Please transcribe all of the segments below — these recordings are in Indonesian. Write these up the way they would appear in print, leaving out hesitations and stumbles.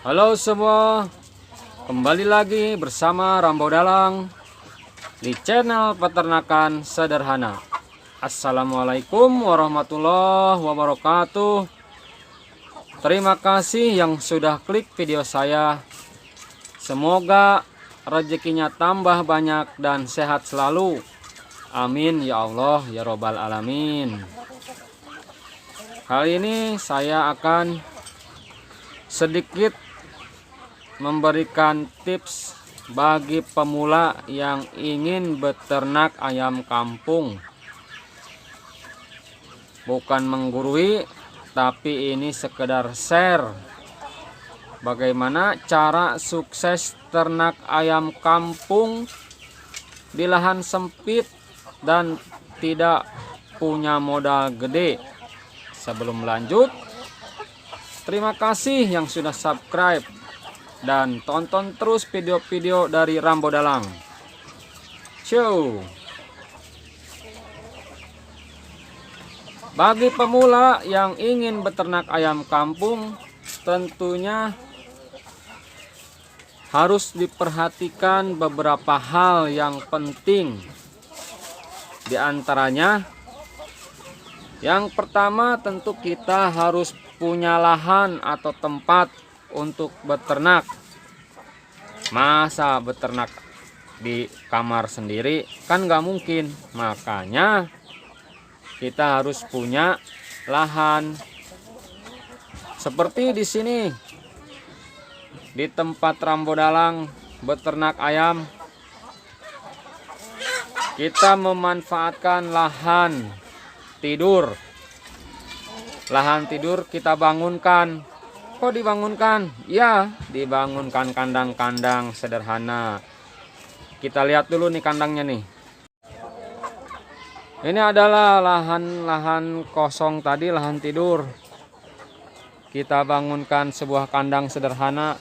Halo semua, kembali lagi bersama Rambo Dalang di channel Peternakan Sederhana. Assalamualaikum warahmatullahi wabarakatuh. Terima kasih yang sudah klik video saya. Semoga rezekinya tambah banyak dan sehat selalu. Amin ya Allah ya Robbal Alamin. Kali ini saya akan sedikit memberikan tips bagi pemula yang ingin beternak ayam kampung. Bukan menggurui, tapi ini sekedar share bagaimana cara sukses ternak ayam kampung di lahan sempit dan tidak punya modal gede. Sebelum lanjut, terima kasih yang sudah subscribe dan tonton terus video-video dari Rambo Dalang. Show. Bagi pemula yang ingin beternak ayam kampung, tentunya harus diperhatikan beberapa hal yang penting. Di antaranya, yang pertama tentu kita harus punya lahan atau tempat untuk beternak. Masa beternak di kamar sendiri kan nggak mungkin, makanya kita harus punya lahan. Seperti di sini, di tempat Rambo Dalang beternak ayam, kita memanfaatkan lahan tidur. Lahan tidur kita bangunkan. Kok dibangunkan? Ya, dibangunkan kandang-kandang sederhana. Kita lihat dulu nih kandangnya nih. Ini adalah lahan kosong tadi, lahan tidur. Kita bangunkan sebuah kandang sederhana.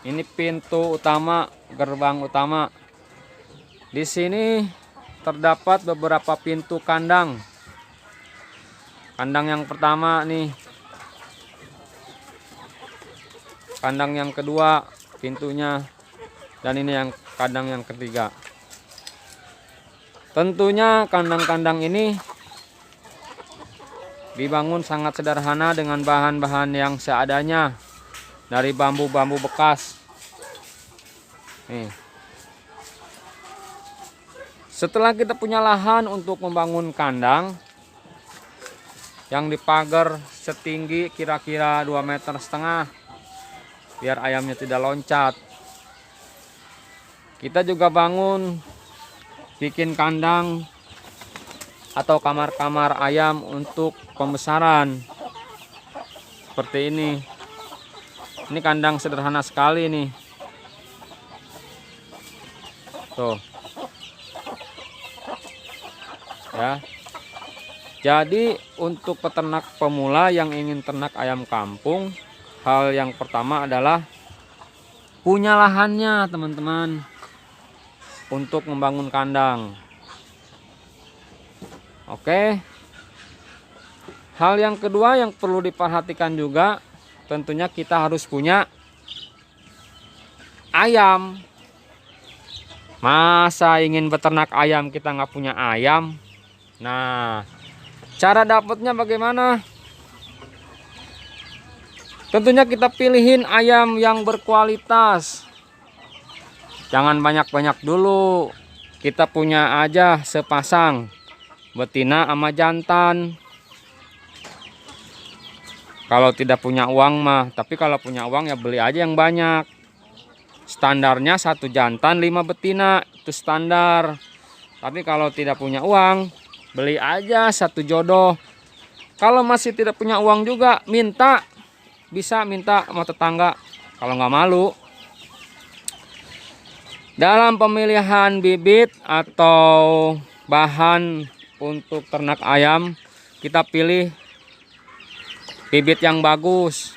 Ini pintu utama, gerbang utama. Di sini terdapat beberapa pintu kandang. Kandang yang pertama nih. Kandang yang kedua pintunya, dan ini yang kandang yang ketiga. Tentunya kandang-kandang ini dibangun sangat sederhana dengan bahan-bahan yang seadanya dari bambu-bambu bekas. Nih. Setelah kita punya lahan untuk membangun kandang yang dipagar setinggi kira-kira 2,5 meter biar ayamnya tidak loncat, kita juga bikin kandang atau kamar-kamar ayam untuk pembesaran seperti ini. Ini kandang sederhana sekali nih, tuh ya. Jadi untuk peternak pemula yang ingin ternak ayam kampung, hal yang pertama adalah punya lahannya teman-teman untuk membangun kandang. Oke. Hal yang kedua yang perlu diperhatikan juga, tentunya kita harus punya ayam. Masa ingin beternak ayam kita nggak punya ayam? Nah, cara dapatnya bagaimana? Tentunya kita pilihin ayam yang berkualitas. Jangan banyak-banyak dulu. Kita punya aja sepasang, betina sama jantan. Kalau tidak punya uang mah, tapi kalau punya uang ya beli aja yang banyak. Standarnya 1 jantan 5 betina, itu standar. Tapi kalau tidak punya uang, beli aja 1 jodoh. Kalau masih tidak punya uang juga, bisa minta sama tetangga kalau nggak malu. Dalam pemilihan bibit atau bahan untuk ternak ayam, kita pilih bibit yang bagus.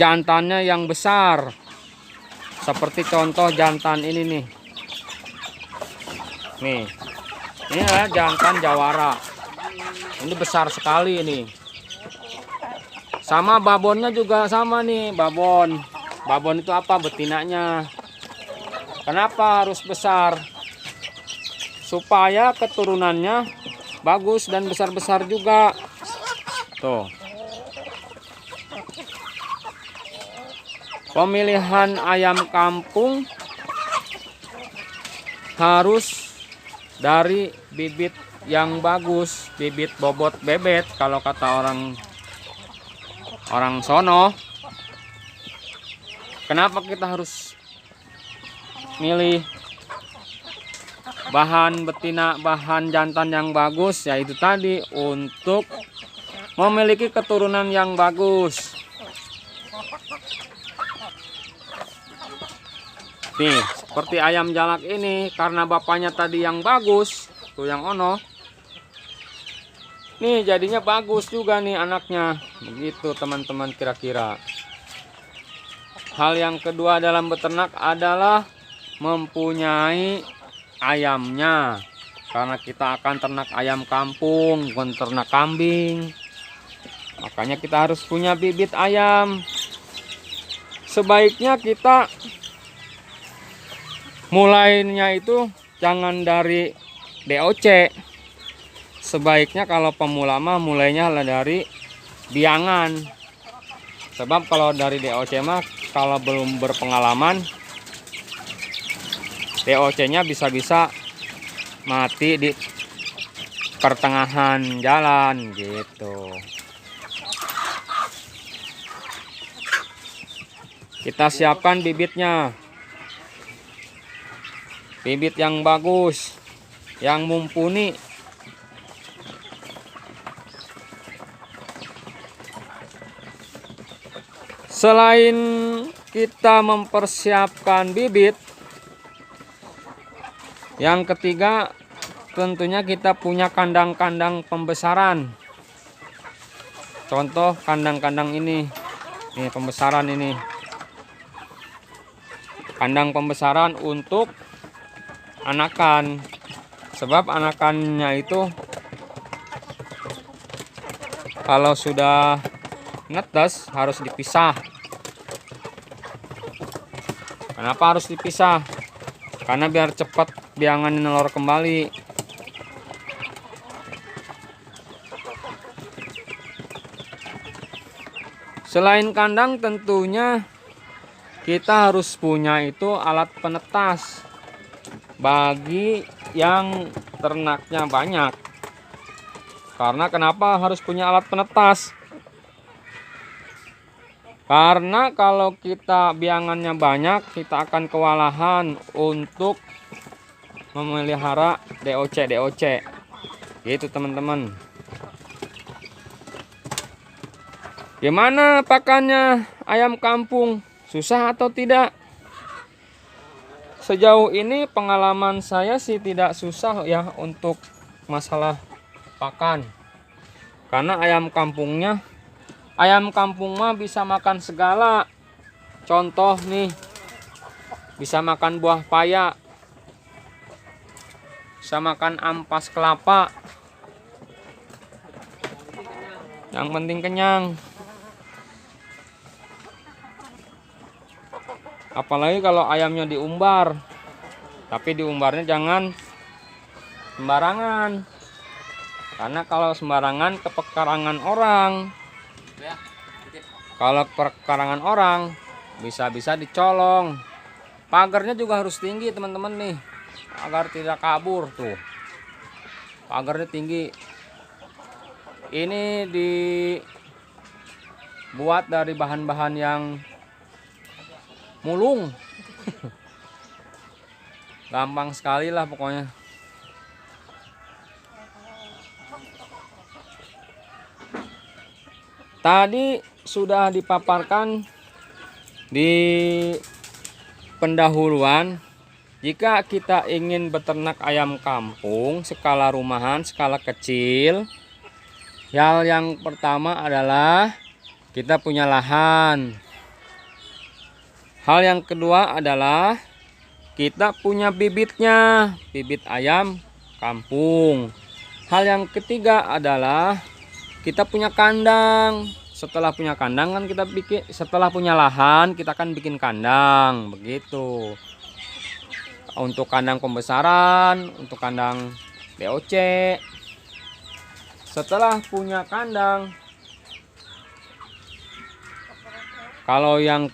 Jantannya yang besar. Seperti contoh jantan ini nih. Ini adalah jantan jawara. Ini besar sekali ini. Sama babonnya juga sama nih, babon. Babon itu apa? Betinanya. Kenapa harus besar? Supaya keturunannya bagus dan besar-besar juga. Tuh. Pemilihan ayam kampung harus dari bibit yang bagus, bibit bobot bebet kalau kata orang sono. Kenapa kita harus milih bahan betina, bahan jantan yang bagus? Yaitu tadi untuk memiliki keturunan yang bagus. Nih, seperti ayam jalak ini, karena bapaknya tadi yang bagus, tuh yang ono. Nih, jadinya bagus juga nih anaknya. Begitu teman-teman kira-kira. Hal yang kedua dalam beternak adalah mempunyai ayamnya. Karena kita akan ternak ayam kampung, bukan ternak kambing. Makanya kita harus punya bibit ayam. Sebaiknya kita mulainya itu jangan dari DOC. Sebaiknya kalau pemula mah mulainya dari biangan. Sebab kalau dari DOC mah kalau belum berpengalaman, DOC-nya bisa-bisa mati di pertengahan jalan gitu. Kita siapkan bibitnya. Bibit yang bagus, yang mumpuni. Selain kita mempersiapkan bibit, yang ketiga tentunya kita punya kandang-kandang pembesaran. Contoh kandang-kandang ini pembesaran ini. Kandang pembesaran untuk anakan, sebab anakannya itu kalau sudah netes harus dipisah. Kenapa harus dipisah? Karena biar cepat biangan nelor kembali. Selain kandang tentunya kita harus punya itu alat penetas. Bagi yang ternaknya banyak. Karena kenapa harus punya alat penetas? Karena kalau kita biangannya banyak, kita akan kewalahan untuk memelihara DOC. Gitu teman-teman. Gimana pakannya ayam kampung? Susah atau tidak? Sejauh ini pengalaman saya sih tidak susah ya untuk masalah pakan. Karena ayam kampung mah bisa makan segala. Contoh nih, bisa makan buah paya, bisa makan ampas kelapa. Yang penting kenyang. Apalagi kalau ayamnya diumbar. Tapi diumbarnya jangan sembarangan. Karena kalau sembarangan ke pekarangan orang. Kalau pekarangan orang bisa-bisa dicolong. Pagarnya juga harus tinggi teman-teman nih, agar tidak kabur tuh. Pagarnya tinggi. Ini dibuat dari bahan-bahan yang mulung. Gampang sekali lah pokoknya. Tadi sudah dipaparkan di pendahuluan, jika kita ingin beternak ayam kampung skala rumahan, skala kecil, hal yang pertama adalah kita punya lahan. Hal yang kedua adalah kita punya bibitnya, bibit ayam kampung. Hal yang ketiga adalah kita punya kandang setelah punya kandang kan kita bikin, setelah punya lahan kita kan bikin kandang begitu. Untuk kandang pembesaran, untuk kandang BOC. Setelah punya kandang, kalau yang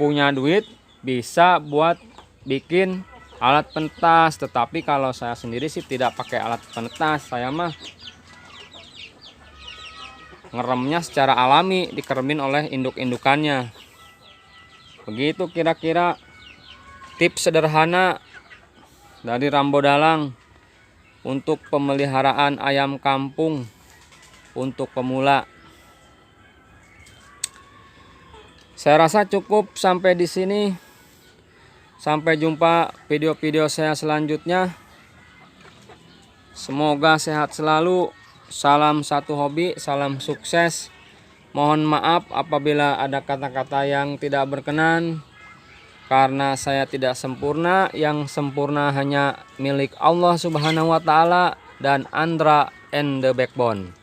punya duit bisa buat bikin alat penetas, tetapi kalau saya sendiri sih tidak pakai alat penetas. Saya mah ngeremnya secara alami, dikeremin oleh induk-indukannya. Begitu kira-kira tips sederhana dari Rambo Dalang untuk pemeliharaan ayam kampung untuk pemula. Saya rasa cukup sampai di sini. Sampai jumpa video-video saya selanjutnya. Semoga sehat selalu. Salam satu hobi, salam sukses. Mohon maaf apabila ada kata-kata yang tidak berkenan, karena saya tidak sempurna. Yang sempurna hanya milik Allah Subhanahu wa Ta'ala dan Andra and the Backbone.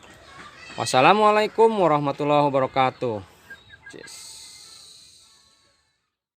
Wassalamualaikum warahmatullahi wabarakatuh. Cheers.